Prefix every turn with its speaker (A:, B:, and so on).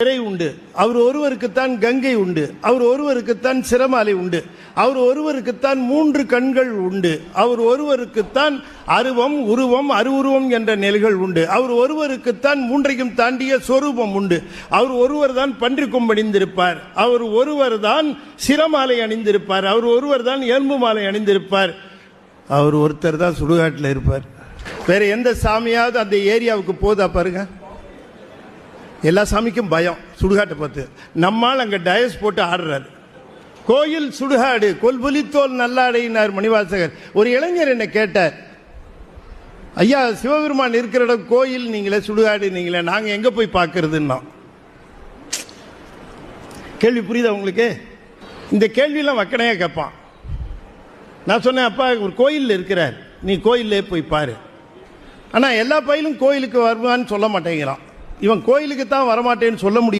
A: திரை உண்டு, அவர் ஒருவருக்குத்தான் கங்கை உண்டு, அவர் ஒருவருக்குத்தான் சிரமாலை உண்டு, அவர் ஒருவருக்குத்தான் 3 கண்கள் உண்டு, அவர் ஒருவருக்குத்தான் அருவம் உருவம் அருவுருவம் என்ற நிலைகள் உண்டு, அவர் ஒருவருக்குத்தான் 3ஐயும் தாண்டிய சொரூபம் உண்டு, அவர் ஒருவர் தான் பன்றிக்கும் அணிந்திருப்பார், அவர் ஒருவர் தான் சிரமாலை அணிந்திருப்பார், அவர் ஒருவர் தான் எலும்பு மாலை அணிந்திருப்பார், அவர் ஒருத்தர் தான் சுடுகாட்டில் இருப்பார். வேற எந்த சாமியாவது அந்த ஏரியாவுக்கு போதா பாருங்க. எல்லா சாமிக்கும் பயம் சுடுகாட்டை பார்த்து. நம்மால் அங்கே டயஸ் போட்டு ஆடுறாரு. கோயில் சுடுகாடு கொல்புலித்தோல் நல்லாடையினார் மணிவாசகர். ஒரு இளைஞர் என்ன கேட்டார், ஐயா சிவபெருமான் இருக்கிற இடம் கோயில் நீங்களே சுடுகாடு நீங்களே, நாங்கள் எங்கே போய் பார்க்கறதுன்னா. கேள்வி புரியுதா உங்களுக்கு? இந்த கேள்வியெல்லாம் வக்கனையாக கேட்பான். நான் சொன்னேன், அப்பா ஒரு கோயிலில் இருக்கிறார், நீ கோயிலே போய் பாரு. ஆனால் எல்லா பயிலும் கோயிலுக்கு வருவான்னு சொல்ல மாட்டேங்கிறான். இவன் கோயிலுக்கு தான் வரமாட்டேன்னு சொல்ல முடியும்.